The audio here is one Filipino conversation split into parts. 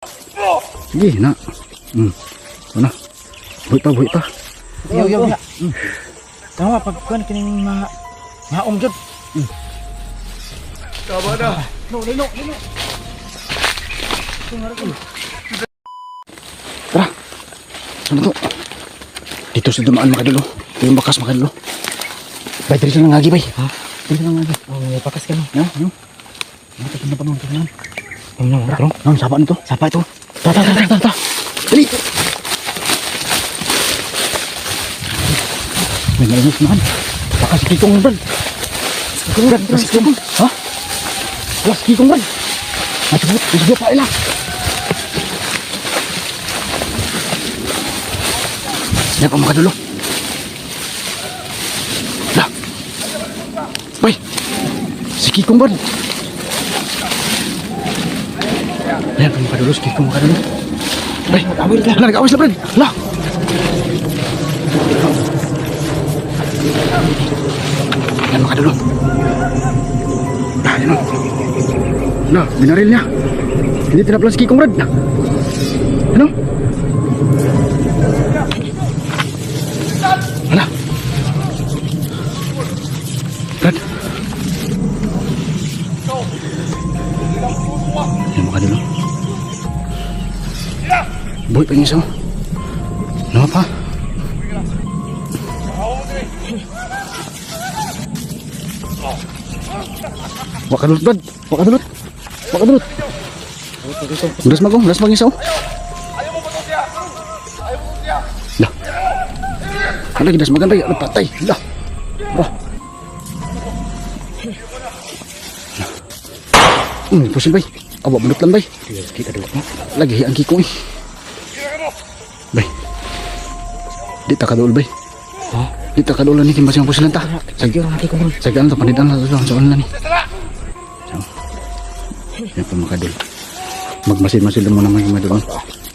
Sige na. Ano? Buhay pa. Yo. Tama pagkuan kining maom jud. Tama na. Lino. Tara. Ano to? Dito sa dumaan makadulo. Ito yung bakas makadulo. Bay, dito lang ngagi bay. Ha? Dito lang ngagi. Oh, may pakas ka no. Ano? Ito na pa nung tingnan. Ano? Sapa nito. Sapa ito. Ta. Dali. May nainis naman. Baka si Kikong Brad. Ha? Wala si Kikong Brad. Masubot pa ila. Hindi pa makadulo. Lah. Bay. Si Kikong Brad. Hindi pa makadulo. Si Kikong makadulo. Bay. Nag-awil sila Brad. Lah. Yan makadulo. Yan o. Nah, binaril niya. Hindi tinaplan si Kikong Brad. Ano? Wala. Brad. Yan makadulo. Boy, pangin siya. Ano pa? Wakadulot Brad, wakadulot. Las magong isaw. Ayaw mo ba ito siya? Lah. Ano gidas magan bay, patay. Lah. Wah. Pusing bay. Awa benut lang bay. Kita dulu. Lagi ang Kikong eh. Bay. Di ta kadul bay. Ha? Di ta kadul ni kimbas yang pusilan ta. Sige orang kiko bro. Sagaan to panitan na to sa ulan ni. Yan pa makadul. Magmasid-masid mo naman yung madul.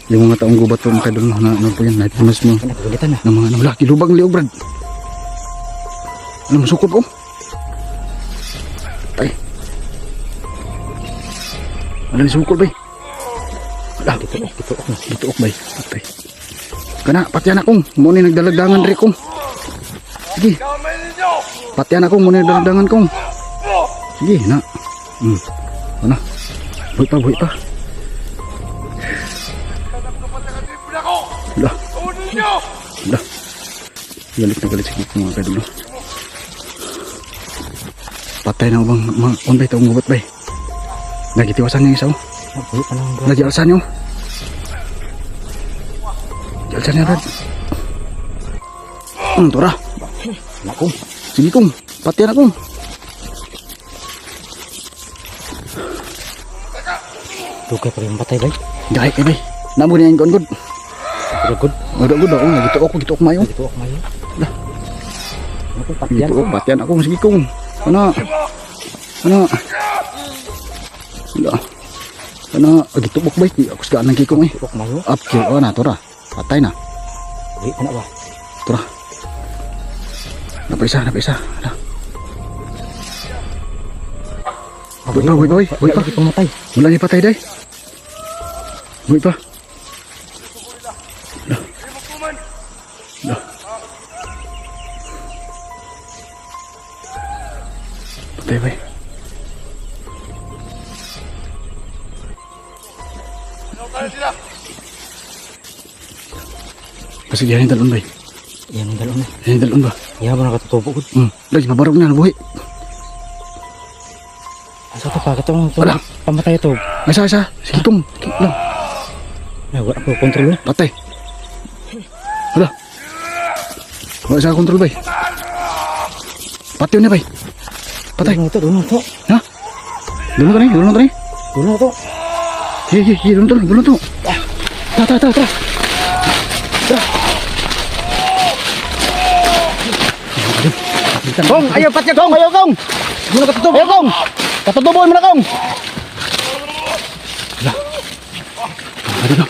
Yung mga taong gubat po makadul na ano po yan. Nahipimas mo. Nagulitan na. Ng mga ano, laki lubang liog Brad. Ano masukot ko? Tay. Ano ni sukot bay? Wala. Dituok bay. Patay. Kana, patian akong. Muna nagdalagdangan rin kong. Sige. Kamay ninyo! Patian akong muna nagdalagdangan kong. Sige na. Ano? Buhay pa. Kapatid ako! Wala. Unin ninyo! Wala. Galit si Kikong mga kadulo. Patay na bang mga unbay taong gubat bay. Nagitiwasan niyo isaw. Nagialsan niyo. Gialsan niya Brad. Tora. Naku. Sige kong. Patian akong. Dugay pa rin patay bay. Dahil kay bay. Namo niya yung good. Good. Good ako. Gituok mayo. Dito ako mayo. Lah. Naku patian. Gituok. Patian akong. Sige kong. Ano? Wala. Gitubok bay. Ako sigaan ng Kikong eh. Dito ako mayo. Upkill. Na. Tora. Patay na. Di ana ba? Tora. Napaisa. Wala. Buhay pa. Lagi pumatay. Wala niya patay day. Buhay pa. Patay bay. Ano tayo sila? Kasi yan yung talon bay. Yan ang dalon na. Yan yung talon ba? Ya ba nakatutubo ko? Lagi mabarog na buhay. Asa to pa katong Wala. pamatay to. Isa. Sige kong. Lang. Ay wala ko kontrol. Patay. Wala. Wala sa kontrol bay. Patay na bay. Patay. Doon to. Ha? Dulu to ni. Doon to. Hi, dulu to. Ta. Kong, ayo patya Kong, ayo Kong. Muna katutubo. Ayo Kong. Katutuboy mo na Kong. Ano?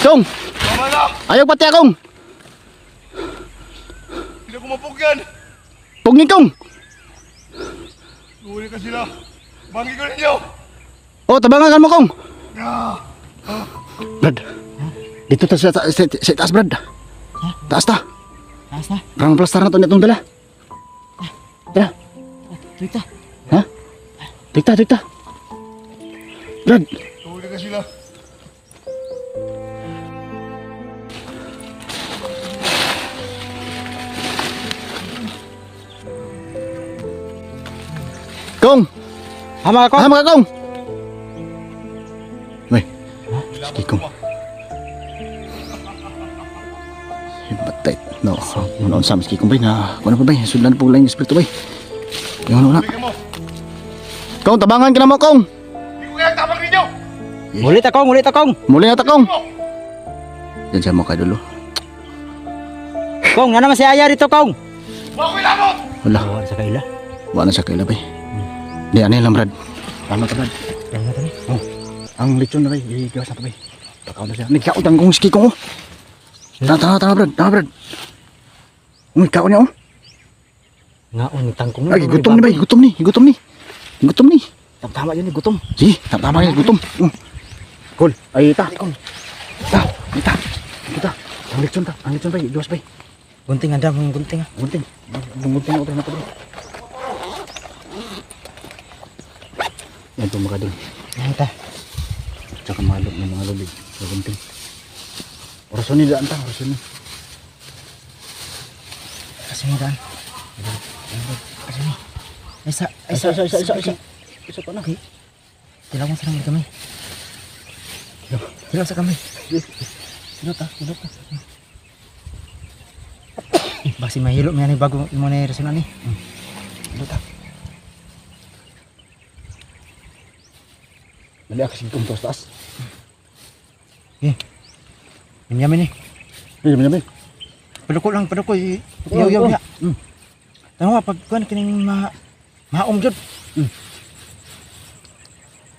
Kong. Tama na! Ayo patya Kong. Hindi ko mapugyan! Pugni Kong. Huli ka sila! Bangi ko ninyo! Oh, tabangan mo Kong. Brad. Dito ta sa taas, Brad. Taas ta. Taas na. Parang plastar na to nitong dala. Tara. Tuwik ta. Ha? Tikta. Brad. Huli ka sila. Kong. Hama ako. Hama ka, Kong. May. Sige, Kong. Batay. No. Muna sa miski Kong bay na. Kuno pa bay. Sundan po lang yung espiritu bay. Yung ano na. Bigyan mo. Kong, tabangan ka na mo, Kong. Hindi ko kaya tabang ninyo. Ulit akong. Muli na ta, Kong. Mo. Yan siya mo kay dulo. Kong, naman si Aya dito, Kong. Huwag ko ilamot. Wala. Wala sa kaila. Wala siya kay labay. Di, ano lang, Brad. Tama ka, Brad. Tama na. Oh. Ang lechon na bay. Igawas na pa bay. Pakaw na siya. Nagkautang kong ski Kong, oh. Tara, Brad. Brad. Ikaw niya, oh. Ngaon, tangkong Ay, gutom ni bay. Gutom ni. Tama yun, gutom. Sige, tama yan, gutom. Cool. Ay, ita. Ita. Ang lechon bay. Igawas bay. Gunting, anda mong gunting ha. Gunting ako tayo na ito, bro. Yan po mga dun. Yan ta. Tsaka malog ng mga lubig. Sa gunting. Orason ni daan ta. Orason ni. Kasi mo daan. Kasi mo. Isa. Isa pa na. Okay. Tilawan sa namin kami. Tilawan sa kami. Silot ta. Basi mahilo mo yan bago mo na resunan ni. Silot ta. Dali ako sige kong taas. Yamin eh. Yamin. Padako. Yaw. Tama pag kuan kining maom jud.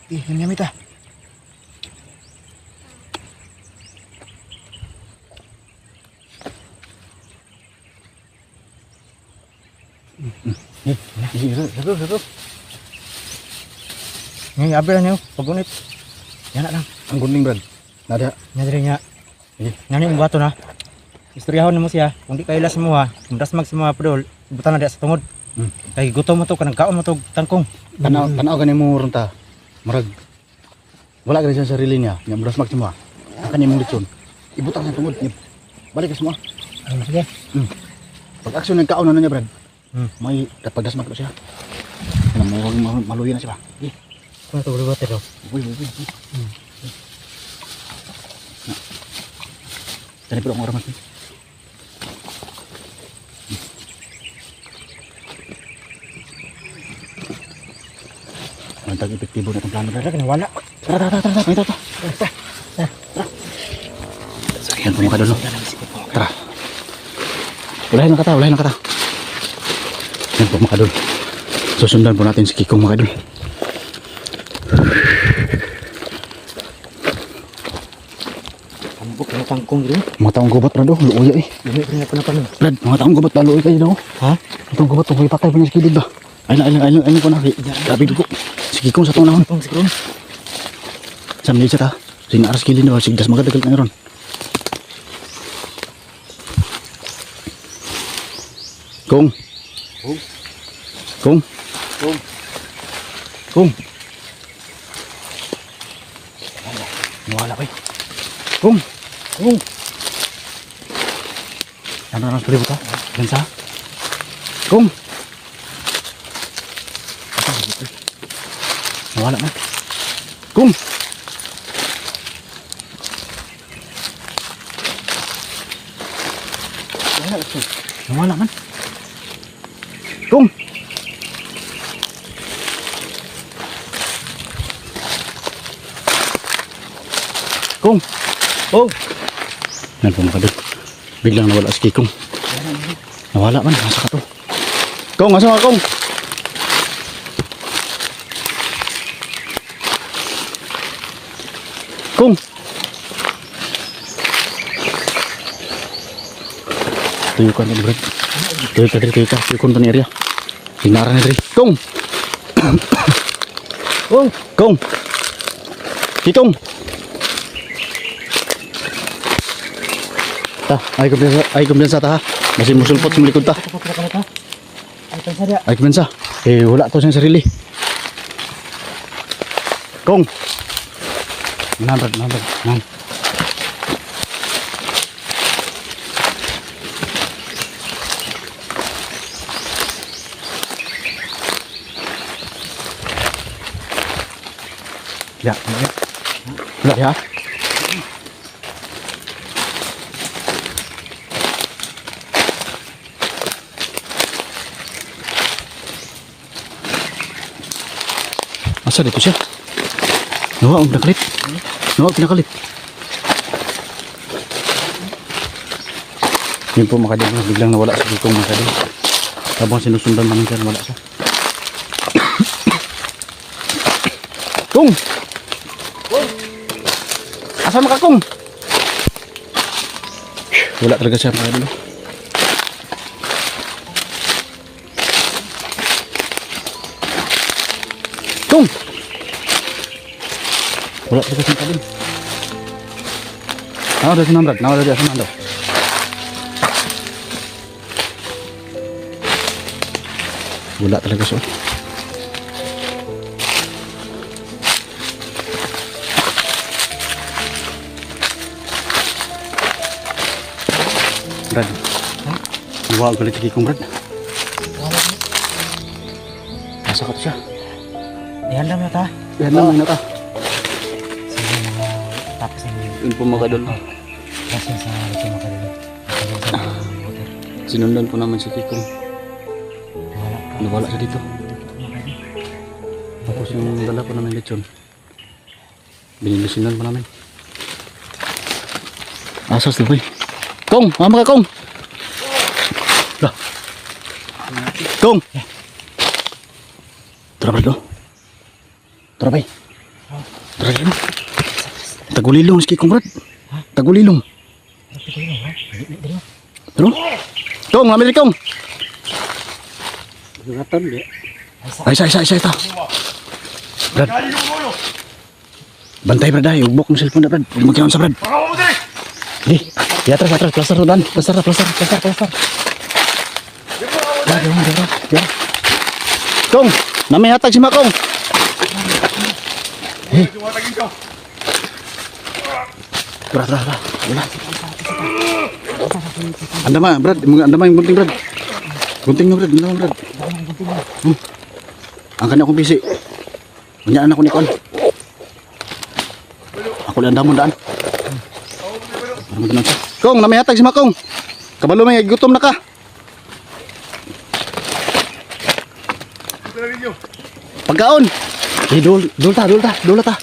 Yamin ta. Satu. Ngay abel niyo pagunit. Yan lang. Ang gunting, Brad. Nada. Nadiri nya. Sige. Nani mo bato na. Istoryahon mo siya. Kung di ka ilas mo ha. Kung dasmag si mga padol. Butan na di sa tungod. Kay gutom mo to. Kanang kaon mo to. Tangkong. Tanaw ganin mo ron ta. Marag. Wala ka sa sarili niya. Nya muras mag semua. Akan imong lechon. Ibutang sa tungod niya. Balik ka semua. Sige. Pag aksyon ng kaon na niya, Brad. May May dasmak siya. Kana maluyan na siya ba? kung ito ulit bato daw. Uy. Tani pero ang oramas ni. Mantag epektibo na itong plano, Brad. Wala. Tara. Ito. Yan po mga kadol, no? Tara. Ulahin na kata. Yan po mga kadol. Susundan po natin si Kikong mga kadol. Ambok na tangkong dito. Mga taong gubat, Brad, oh. Luoya eh. Dumi rin ako na pamin. Brad, mga taong gubat, luoy kayo daw. Ha? Mga taong gubat, huwag patay pa niya sa kilid ba? Ayun ko na. Grabe dugo. Si Kikong sa taong nahon. Tangkong siguro. Sambil siya ta. Sinaras kilid na ba? Sigdas magadagal ka nga ron. Kong. Nawala ba? Kong. Ano sa libo ta? Gansa? Kong. Nawala na. Kong. Nawala man. Kong. Yan po mga kadol. Biglang nawala si Kikong. Nawala man. Nasa ka to. Kong, asa ka, Kong? Kong. Tuyo ka na, Brad. Tuyo ka. Tuyo ka na area. Hinaran na, Dre. Kong. Kong. Kikong. Ta, ay kumpiyansa ta ha. Masih musulpot sa likod ta. Ay, pensa dia. Ay kumpiyansa. Wala to siyang sarili. Kong. Nandad. Ya. Wala ya. Asa dito siya? Nawa, pinakalit. Yun po mga kadol, biglang nawala sa Kikong mga kadol. Habang sinusundan namin siya, nawala siya. Kung! Asa mga Kung? Wala talaga siya mga kadol. Kung! Wala talaga siya kadol. Nawala siya namrad, nawala siya namrad. Wala talaga siya. Brad. Iwa ko ulit Kikong Brad. Nasa ka siya. Ihandam na ta. Yan naman na ta. Sige mga tapos ang Yun po mga kadol. kasi sa ito mga kadol. Sinundan po naman si Kikong. Wala ka. Nawala siya dito. Tapos yung dala po namin lechon. Binilisinan po namin. Asas na po eh. Kong! Mama ka Kong! Lah. Kong! Tara ba ito? Tara ba eh? Tara rin. Tagulilong si Kikong Brad. Tagulilong. Tara. Kong! Mami rin Kong! Ay, isa ito. Brad. Kali yung ulo. Bantay Brad ay. Ugbok mo cellphone na Brad. Huwag magkinaon sa Brad. Baka mo dali. Di atras. Plaster dan. Plaster. Ya. Kong, namay hatag si Makong. Tumatagin ka. Tara. Wala. Andama, Brad. Andama yung gunting, Brad. Gunting na, Brad. Angkan akong bisi. Unyaan ako ni Kon. Ako lang damon daan. Kong, namay hatag si Makong. Kabalo may gutom na ka. Ito na rin nyo. Pagkaon. Dul ta.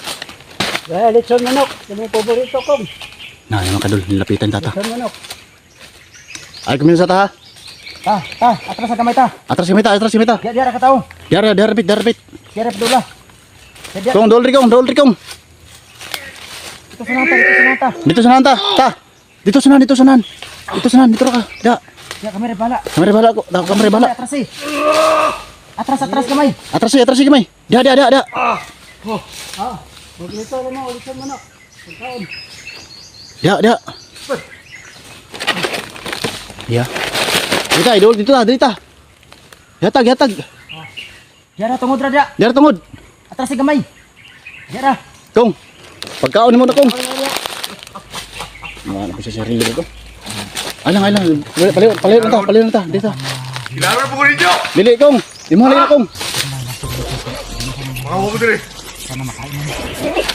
Lechon manok. Yung mga paborito ko. Nah, yung kadul, nilapitan tata. Lechon manok. Ay, kumin sa ta. Atras sa kamay ta. Atras si Mita. Diara ka tao. Darapit. Diara dula. Kong, dol ri kong. Ito sa nata. Dito sa ta. Dito sanan, dito ka. Da. Ya kamera bala. Kamera bala ko. Da kamera bala. Atras eh. Atras kamay. Atras si kamay. Da. Lechon manok. Pagkaon. Da. Ya. Dito. Yatag. Diara tungod ra dia. Dar tungod. Atras si kamay. Diara. Kong. Pagkaon mo na Kong. Ano siya sarili ko? Alang. Paliw na ta. Dito. Kailangan po ko rin nyo. Dili Kong. Imo halina Kong. Baka mo dali.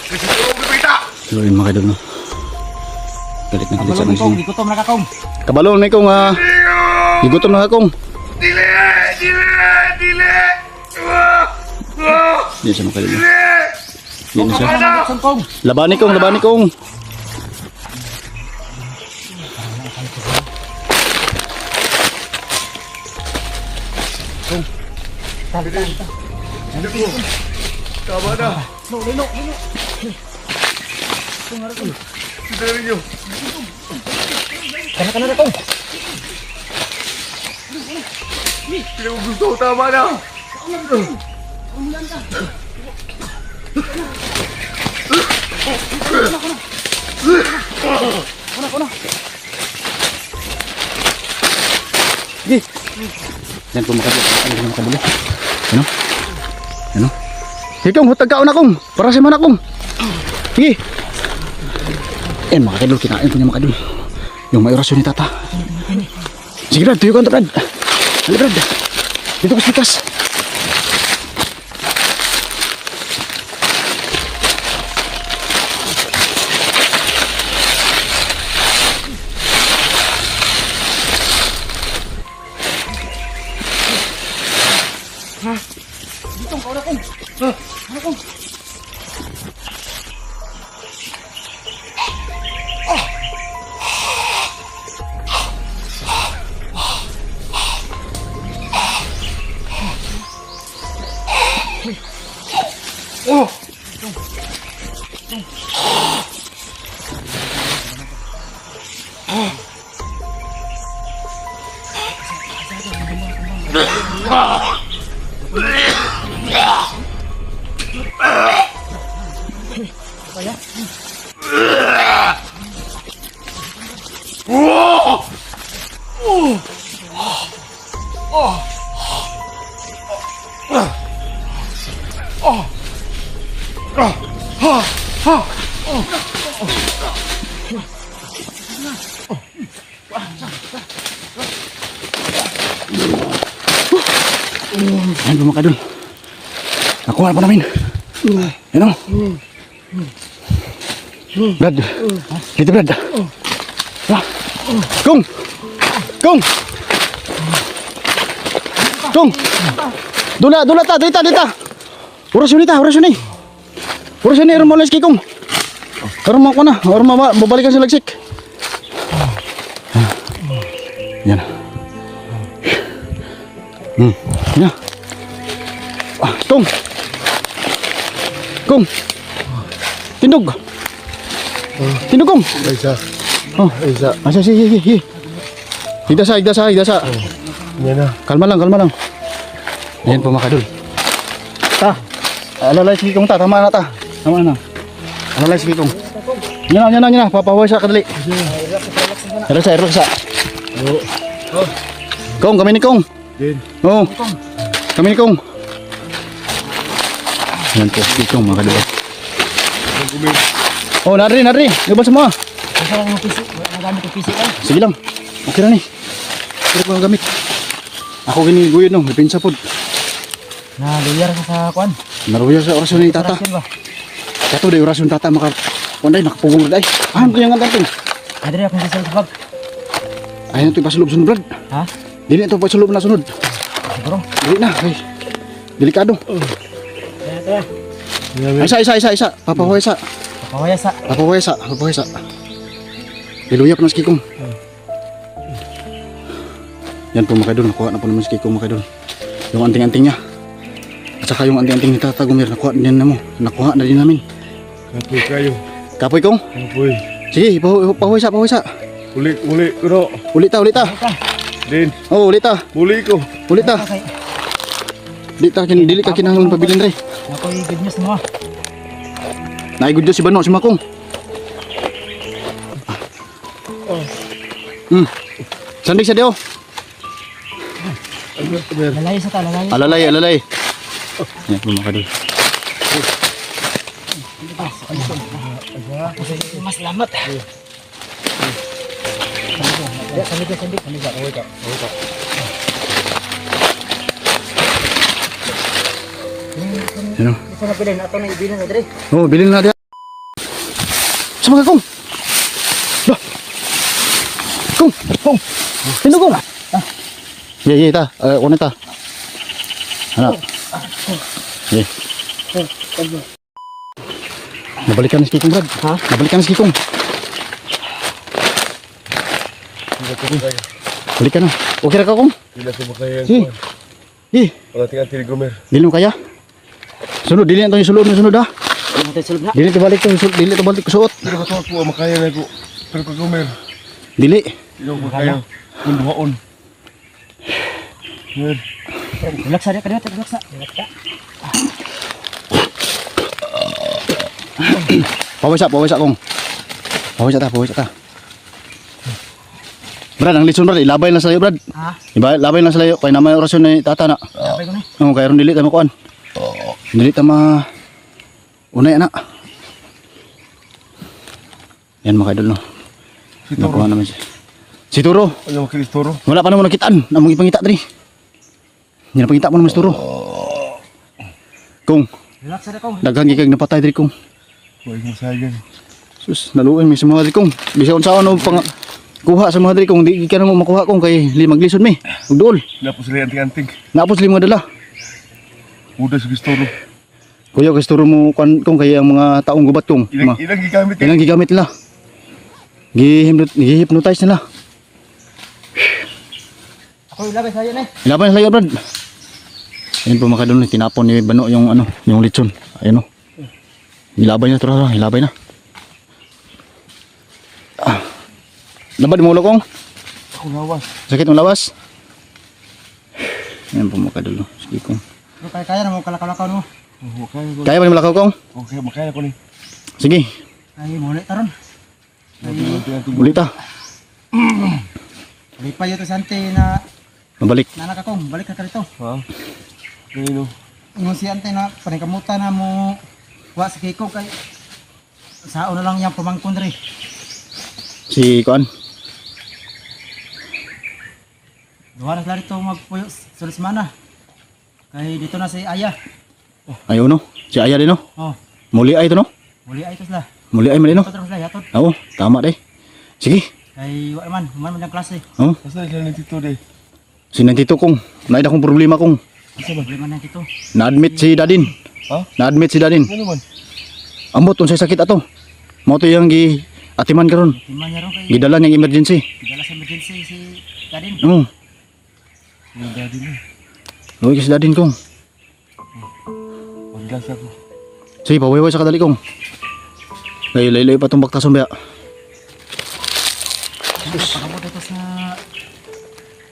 Kasi puro ko kita. So yun mga kadol no. Galit sa Balong mga kong, igutom na ka kong. Kabalo na Kong ha. Igutom na Kong. Dili. Yan siya mga kadol. Dili. Yan na siya. Lechon kong. Labani Kong. Tama na. Lino. Ito na rin nyo. Kana na kong. Hindi ko gusto. Tama na. Sige. Yan po makaduli. Ano makaduli? Ano? Ano? Sige kong, hutag kaon akong. Para si man akong. Sige. Yan mga kadul, kinain po niya mga kadul. Yung may orasyon ni tata. Sige Brad, tuyo ka ito Brad. Hali Brad. Dito ko sikas. Ayan po mga kadul. Nakuha pa namin. Yan o. Brad. Dito Brad. Kung. Kung. Kung. Dula ta. Dita. Orasyon ni. Orasyon ni. Aron mo lang kung. Aron mo ko na. Aron mo babalikan sa lagsik. Yan. Yan. Kung. Tindog kung. Isa. Oh, Isa. asa sige. Higdasa. Yan na. Kalma lang. Ayan po mga kadul. Ta. Alalay sige kung ta. Tama na ta. Alalay sige kung. Yan na. Papahuway sa kadali. Relaxa. Kung, kami ni Kung. Din. Oo. Kami ni Kung. Yan po, sige Kung mga kadul. Oh, nari. Gabal semua. Nagamit ko PC ka. Sige lang. Okay na ni. Pero ko gamit. Ako gini guyod no, may pinsa pod. Luyar ka sa kuan. Naruya sa orasyon ni tata. Orasyon ba? Kato day orasyon tata maka kunday nakapugong red ay. Aham ko yung ganting. Adre akong sa bag. Ayun to pasulub sunod brad. Ha? Dili to pasulub na sunod. Siguro. Dili na. Ay. Delikado. Kaya. Isa. Papahuway sa. Diluya pa na si Kikong. Yan po mga idol, nakuha na po naman si Kikong mga idol. Yung anting-anting niya. At saka yung anting-anting ni Tata Gumir, nakuha na din namin. Kapoy kayo. Kapoy Kong? Kapoy. Sige, pahuway sa. Uli ko. Ulit ta. Din. Oh, ulit ta. Uli ko. Ulit ta. Dili ka kinahanglan pabilin re. Ako'y good news mo. Naigudyo si Bano, si Makong. Sandig sa dio. Lalay sa ta, lalay. Alalay. Yan po mga kadol. Mas selamat. Sandig. Ano? Isa na bilhin ato na ibilin na dire. Oh, bilhin na dia. Sama ka Kong. Bah. Kong. Sino Kong? Ye ta. Kunin ta. Ano? Ye. Nabalikan si Kikong Brad. Ha? Nabalikan si Kikong. Balikan na. Okay ra ka Kong? Tidak semua kaya Sige. yang Ye. Kalau tinggal Gomer. Dili mo kaya? Sunod, dili na itong sunod ha. Ano tayo sulod na? Dili ito balik ko suot. Tidak kau tua makaya aku. Pero Gomer. Dili. Iyo makaya. Kunduhaon. Mer. Relax sa dia, relax sa. Pawisa kong. Pawisa ta. Brad, ang litson brad, ilabay lang sa layo brad. Ha? Ilabay lang sa layo, kaya naman orasyon ni tata na. Sabay ko ni. Kaya ron dili ta makuan. Dili ta ma... Unay na. Yan mga idol no. Nakuha naman siya. Si Turo. Ano makilis Turo? Wala pa naman nakitaan. Namang ipangita dali. Yan ang pangita mo naman si Turo. Kung, Relax na kong. daghang gikag napatay diri kung. Huwag mo sayan. Sus, naluin mi sa mga diri kung. Bisa unsa ano pang kuha sa mga diri kung di ka na mo makuha kung kay limag lisod mi. Ugdol. Napos sila anting-anting. Napos lima dala. Udas gusto Turo. Kuya kay Turo mo kung kay ang mga taong gubat kung. Ilang gigamit eh. Ilang gigamit nila. Gi-hypnotize nila. Ako ilabay sa'yo na. Ilaban sa iyo, Brad. Ayun po mga kadol, tinapon ni Bano yung ano, yung lechon. Ayun oh. Ilabay na tara, ilabay na. Labad mo ulo kong. Ako lawas. Sakit mo lawas. Ayun po mga kadol. Sige kong. Pero kaya na mo kalakaw-lakaw mo. Makaya ko. Kaya ba ni malakaw kong? Okay, makaya ko ni. Sige. Ay, muli taron. Anting-anting. Ulit ah. Balik pa yun to sa ante na Mabalik. nanakakong. Balik ka rito. Ha? Ganyan o. Yung si ante na panikamuta na mo wa sa kiko kay sao na lang yung pamangkon rin. Si Kuan. Duha na sila rito magpuyo sa semana. Kay dito na si Aya. Ayun no. Si Aya din no. Oh, Muli ay ito no. muli ay ito sila. Muli ay mali no. Patron sila yatod. Oo, tama day. Sige. Kay wa man, human man ang klase. Oh, Asa sila ni Tito de? sinantito kong. Naida kong problema kong. Asa ba? Problema na dito. Na-admit si Dadin. Ha? Na-admit si Dadin. Ano man? Amot unsay sakit ato. Mo to yang gi atiman karon. Timan niya ron kay Gidala niyang emergency. dala sa emergency si Dadin. Oo. Yung daddy na. Luwi ka si Dadin kong. Maglas ako. Sige, pawiway sa kadali kong. Kay laylay pa tong baktason ba. Pakabot ito sa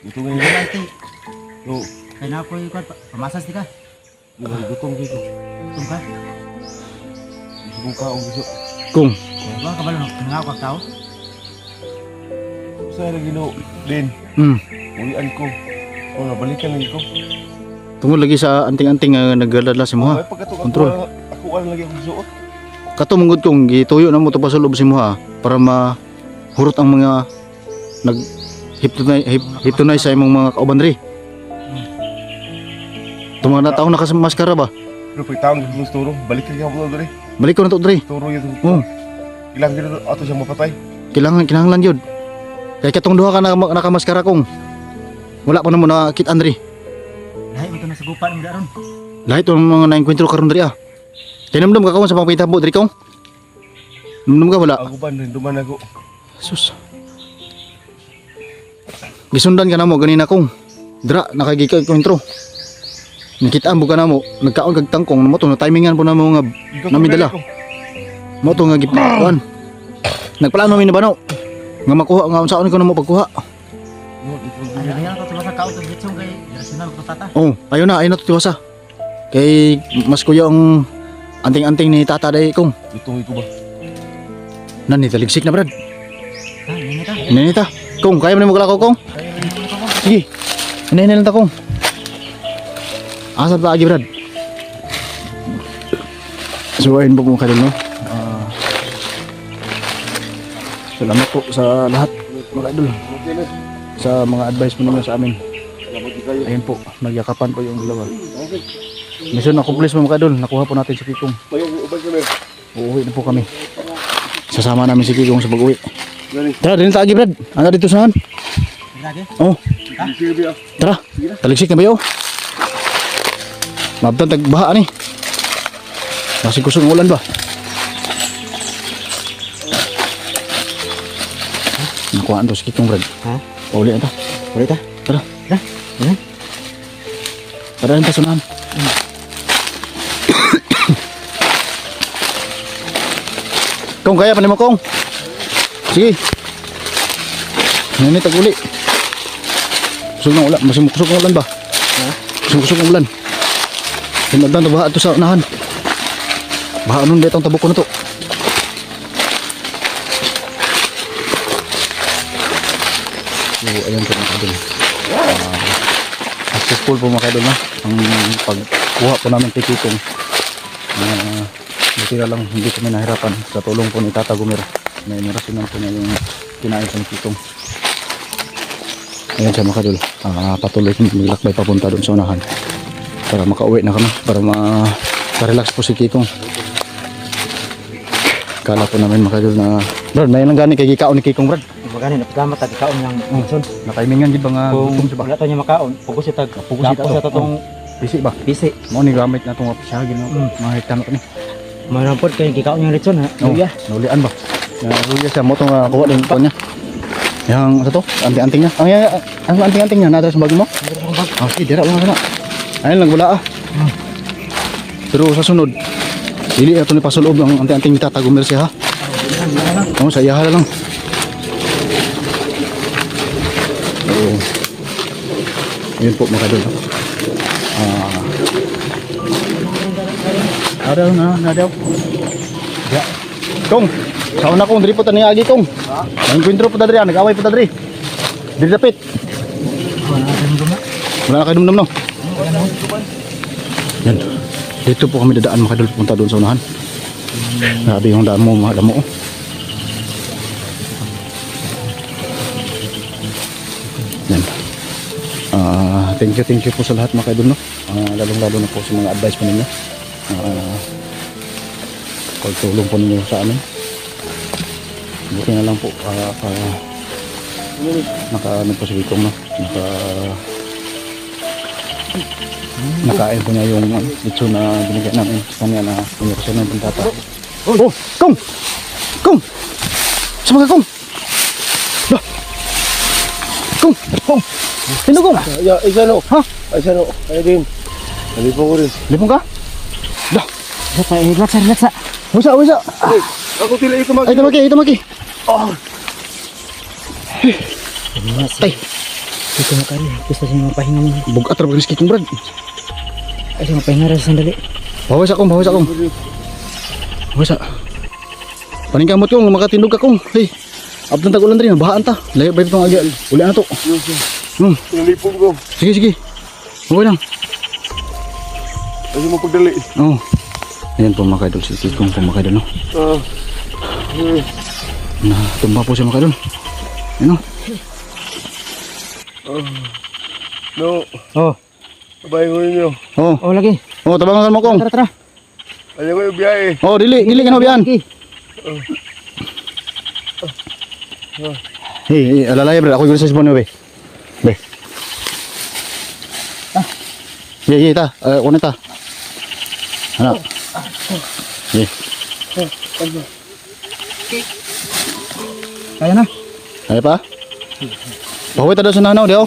Ito ngayon. Galante. Oo. Kay na ako'y pamasas di ka. Gutong dito. Tum ka. Gusto kong kaong gusto. Kong, Ba kabalo nangaw ka tao. Saan na gino? Din. Ulian ko. O nabalikan lagi ko. tungod lagi sa anting-anting nga nagdala si mo ha. Ay, pagkato Control. Ako wala lagi akong suot. Kato mungod kong gituyo na mo to pa sa loob si mo ha para mahurot ang mga nag hypnotize sa imong mga kauban diri. Itong mga nataong nakamaskara ba? Pero pag taong gusto Turo, balik lagi ako dali. Balik ko na to diri. Turo yun. Oo. Ilang dito ato siya mapatay. Kinahanglan yun. Kaya katong duha ka nakamaskara kong. Wala pa na mo nakitaan diri. Lahi mo ito na sa gupa ni Daron. Lahat ng mga naengkwentro karon diri ah. Tinamdam ka kawan sa pangpitabo diri kong. Namdam ka wala. Ako ba, duman ako. Sus. Gisundan ka na mo ganina kong. Dra nakagika-kwentro. Nakitaan buka na mo, nagkaon kag tangkong na mo to na timingan po na mo nga namidala. Mo to nga gipuan. Nagplano mi na banaw. Nga makuha nga unsaon ko na mo pagkuha. Ay, kaya na ito sa kao ito gitsong kay rasyonal ko tata. Oh, ayun na to tiwasa. Kay mas kuya ang anting-anting ni tata day kong. Itong ko ba? Nani taligsik na brad. Ha, nini ta. Inanita. Kong, kaya mo na maglakaw kong? Sige. Inahin lang ta kong. Asa pa agi brad? So ayun po mga kadol no. Salamat po sa lahat mga kadol. Sa mga advice mo naman sa amin. Ayun po, nagyakapan po yung dalawa. Mission accomplished mga kadol. Nakuha po natin si Kikong. Uuwi na po kami. Sasama namin si Kikong sa pag-uwi. Tara, din ta agi brad. Ano dito saan? Lagi. Oh. Tara, taligsik na ba yun? Mabtan tagbaha ni. Kasi kusog ng ulan ba? Nakuhaan to si Kikong brad. Ha? Pauli na ta. Uli ta. Tara. Tara. Tara rin ta sunahan. Kong, kaya pa ni mo Kong? Sige. Ngayon tag-uli. Kusog ng ulan. Masih kusog ng ulan ba? Ha? Kusog ng ulan. Sinagdan na ba ito sa unahan? Baha nun dito ang tabok ko na to. So, ayan po mga kadol. Successful po mga kadol na ang pagkuha po namin kay Kikong. Buti na lang hindi kami nahirapan sa tulong po ni Tata Gumer. May narasinan po niya yung kinain po ni Kikong. Ayan siya mga kadol. Patuloy kami nilakbay papunta doon sa unahan para makauwi na kami, para ma-relax po si Kikong. Kala po namin mga kadol na Brad, may lang gani kay gikaon ni Kikong Brad. Maganin napagamat tag kaon yang son. Nakaimingan gid ba nga Kung gutom siya ba? wala to niya makaon, pugos siya tag Pugos siya dapo to. sa totong Bisi ba? bisi. Mo ni gamit na tong opisya gino. Mga hektar na kami. Marampod kay gikaon yang litson ha. Oh, Luya. naulian ba? Naulian siya mo tong kuha din ko niya. Yang sa to, anting-anting niya. Ang anting-anting niya na sa bag mo. Ah, sige, dira lang kana. Ayun lang wala ah. Pero sa sunod, dili ato ni pasulob ang anting-anting ni Tata Gumer siya ha. Oh, sa iyaha lang. Oh. Yun po mga kadol. Nadaw na, nadaw. Ya. Kong, sauna kong, diri po tani agi kong. Ang kwentro po dadri, nag-away po dadri. Diri dapit. Wala na kayo dumdum no? Yan. Dito po kami dadaan mga kadol, punta doon sa unahan. Grabe yung damo, mga damo. Yan. Thank you po sa lahat mga kaidol no. Lalong-lalo na po sa mga advice po ninyo. Pagtulong po ninyo sa amin. Buti na lang po naka po si Kikong no. Nakain po niya yung litso na binigyan namin sa kanya na pinirasyon ng pantata. Oh! Kong! Kong! Sama ka Kong! Dah! Kong! Kong! Sino Kong? Ya, isa no. Ha? Isa no. Ay din. Nalipong ko rin. Lipong ka? Dah! Relax. Wasa! Ay, ako tila ito mag... Ay, ito maki! Oh. Tay! Dito na kari. Gusto siya mapahinga mo. Bugat ra bagis Kikong Brad. Ay siya mapahinga rin sandali. Bawas akong. Bawas ak. Paningkamot kong, makatindog ka kong. Hey! Abdan tag-ulan rin, bahaan ta. Layo ba itong agyan? Uli na to. Nalipong ko. Sige. Okay lang. Kasi mo pagdali. Oo. Ayan po mga kaidol, si Kikong po mga kaidol, no? Tumba po siya mga kaidol. Ayan, no? No. Oh, Sabayin ko ninyo. Oo. lagi. Oo, tabangan mo kong. Tara. Ayaw ko yung biyahe. Oo, dili ka na biyan. Hey, alalaya bro, ako yung sa sipon mo, be. Ye, ta. Kunin ta. Ano? Ye. Kaya na. Ay pa? Bahoy tada sunahan ako, diyo.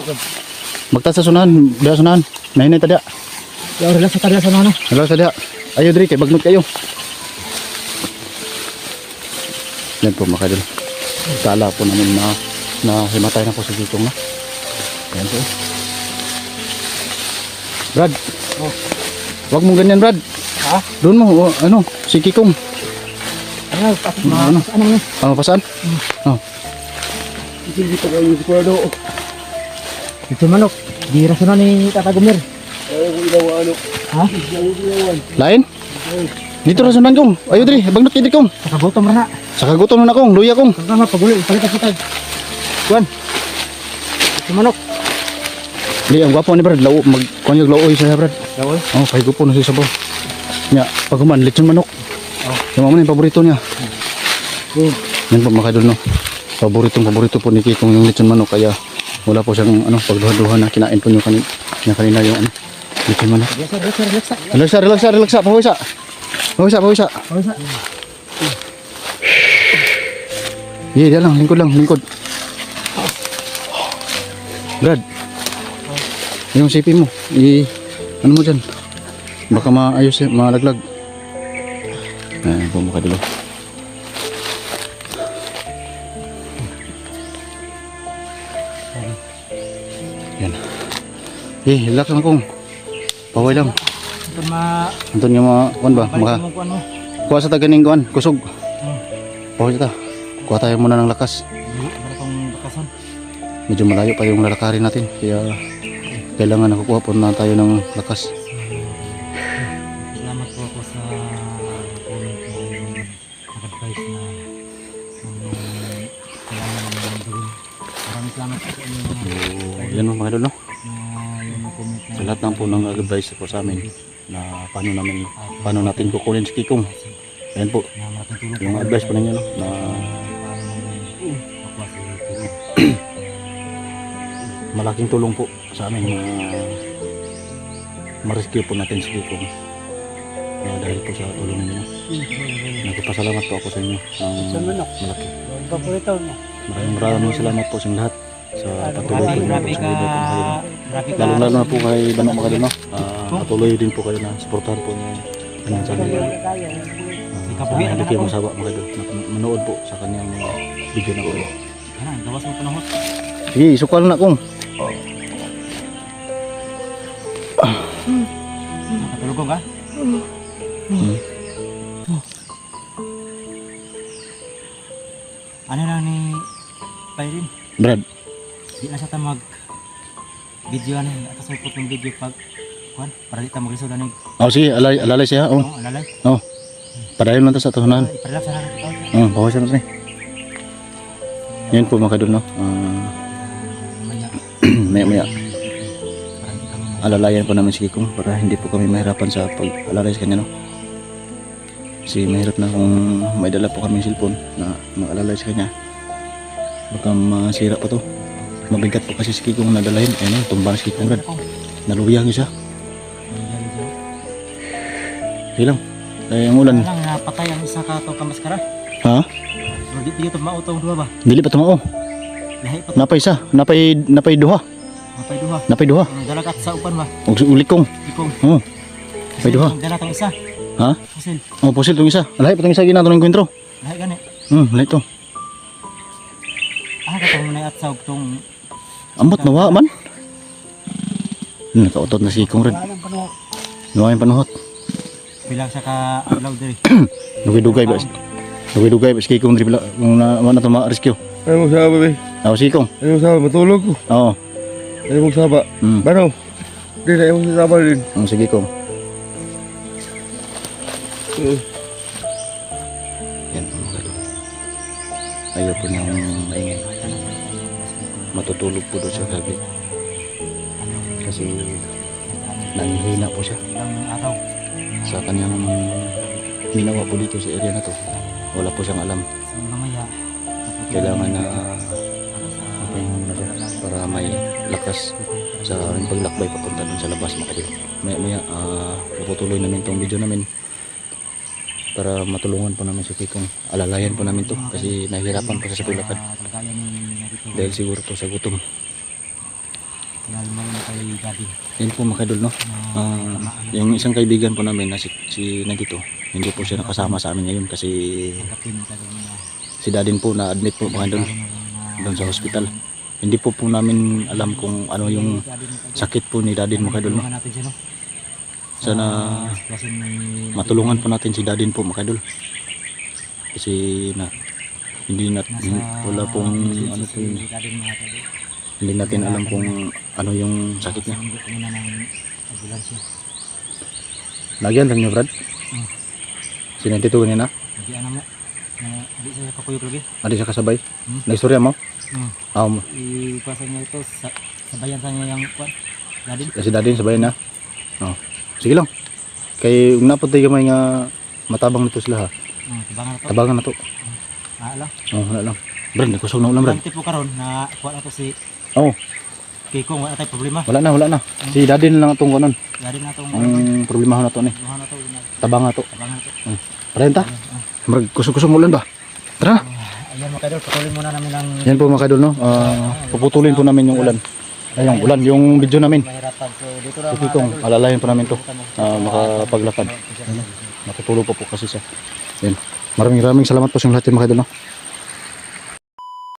Magtas sa sunahan, diyo sunahan. Nahinay tada. Relax sa tara sa nana. Relax tada. Ayo diri kay bagnot kayo. Yan po mga kadol. Kala po namin na himatay na po sa Kikong na. Yan po. Brad. Wag mong ganyan, Brad. Ha? Doon mo, si Kikong. Ano mo? Pasaan? Dito kayo yung skwado. Ito manok. Di rasonan ni Tata Gumer. Ayaw ko ilawa ano. Ha? Lain? Dito na sunan kong. Ayo diri, bagnot kay Kong. Nakagutom na. Sa kagutom na kong, luya kong. Kagama pagulo ipalit kita. Kuan. Ito manok. Di ang gwapo ni Brad, konyag laoy siya Brad. Laoy? Oh, pahigo po na siya sabaw. Nya, paguman lechon manok. Yung mama yung paborito niya. Yan po mga kadol no. Paborito po ni Kikong yung lechon manok kaya wala po siyang pagduha-duha na kinain po niyo kanina yung lechon manok. Relax. Pawisa. Dia lang, lingkod. Brad. Yung sipi mo, ano mo dyan? Baka maayos malaglag. Ayan po mga kadilo. Yan. Relax lang kong. Paway lang. Ito ma... Anton nga kuan ba? Balik mo kuan mo. Kuha sa taganing kuan, kusog. Pawis ta. Kuha tayo muna ng lakas. Wala kong bakasan. Medyo malayo pa yung lalakarin natin. Kaya kailangan nakukuha po na tayo ng lakas. Salamat po ako sa comment na yung nag-advise na kailangan namin gawin. Maraming salamat po sa inyo So, yan mga idol, no? na yung comment na Sa lahat ng po ng advice po sa amin na paano natin kukunin si Kikong. Ayan po, na malaking tulong yung advice po ninyo, no? Na makuha si Kiko. malaking tulong po sa amin na ma-rescue po natin si Kikong. Dahil po sa tulong ninyo, no? Nagpapasalamat po ako sa inyo ng malaki. Maraming salamat po sa inyo lahat sa patuloy po ninyo po sa video po kayo. Lalo na po kay Banok Makadil, no? Patuloy din po kayo na supportahan po niyo kanyang channel. Hindi kayo masawa Makadil na manood po sa kanyang video na po. Ano, gawas mo panahon. Sige, isukal na kong. Natulog ko ka? Ano lang ni Pairin? Brad, Di na siya ta mag video ano, atas may putong video pag kuan para di ta maglisod ani. sige, alalay siya. Oh, alalay. Padayon lang ta sa tuhunan. Iparelak sa natin. Bawasan natin. Yan po mga kadol, no? Maya alalayan po namin si Kikong para hindi po kami mahirapan sa pag-alalay sa kanya, no? Kasi mahirap na kung may dala po kami cellphone na mag-alalay sa kanya. Baka masira pa to. Mabigat po kasi si Kikong na dalahin. Ayun, tumbang si Kikong, Brad. Naluyang siya. Hilang. Ay, ang ulan. Lang napatay ang isa ka to kamaskara. Ha? Di dito mautong duha ba? Dili pa tumao. Lahi pa Napay isa. Napay duha. mapay duha. Napay duha. Ang dalagat sa upan ba? Og ulikong. Ikong. Oh. Napay duha. Ang dala tong isa. Ha? Pusil. Oh, pusil tong isa. Lahi pa tong isa ginato ng kwentro. Lahi gani. Lahi to. Ah, katong na at sa tong Ambot nawa man. Nakautot na si Kikong, Brad. Nawa yung panuhot. bilang sa ka alaw diri. Dugay-dugay ba? Dugay-dugay ba si Kikong diri bila kung na to ma-rescue. Ano mo saba, be? Ako si Kikong. Ano mo saba? Matulog ko. Oo. Ano mo saba? Bano? Di na mo saba din. Ang si Kikong. Yan mga kadol. Ayaw po niyang maingay. Matutulog po doon sa gabi. Kasi nanghihina po siya Ilang araw. sa kanyang ginawa po dito sa area na to. Wala po siyang alam. Sa mamaya. Kailangan na para may lakas sa aming paglakbay papunta dun sa labas mga kadil. Maya puputuloy namin tong video namin para matulungan po namin si Kikong. Alalayan po namin to kasi nahihirapan po siya sa paglakad dahil siguro po sa gutom. Lalo mo kay Daddy. Yan po mga kadil, no? Yung isang kaibigan po namin na si nandito, hindi po siya nakasama sa amin ngayon kasi si Dadin po na admit po mga kadil doon sa hospital. Hindi po namin alam kung ano yung sakit po ni Dadin mga kadil, no? Sana matulungan po natin si Dadin po mga kadil. Kasi na wala pong ano po yun. Hindi natin alam kung ano yung sakit niya. Lagyan lang niyo, Brad. Sinentitugan niya na? Hindi ano mo. Hindi siya kakuyog lagi. Adi siya kasabay? Naistorya mo? Ipasan niya ito. Sabayan sa niya yung Dadin. Kasi Dadin sabayan na? Sige lang. Kay napod tayo gamay nga matabang nito sila ha. Tabangan na to. Tabangan na to. Ala. Wala lang. Brad, nagkusog na ulam, Brad. Tipo karon na kuha na to si Oo. Kikong wala tayong problema. Wala na. Si Dadin lang itong kanon. Dadin na tong Ang problema na to ni. na to. Tabang na to. Tabangan na to. Parenta? Kusog-kusog ulan ba? Tara. Ayan mga kadol, patuloy muna namin ang Yan po mga kadol, no? Puputulin po namin yung ulan. Ay, yung ulan, yung video namin. mahirapan. So dito na Kasi kung alalayan po namin to. Makapaglakad. Matutulog po kasi siya. Yan. Maraming salamat po sa lahat mga kadol, no?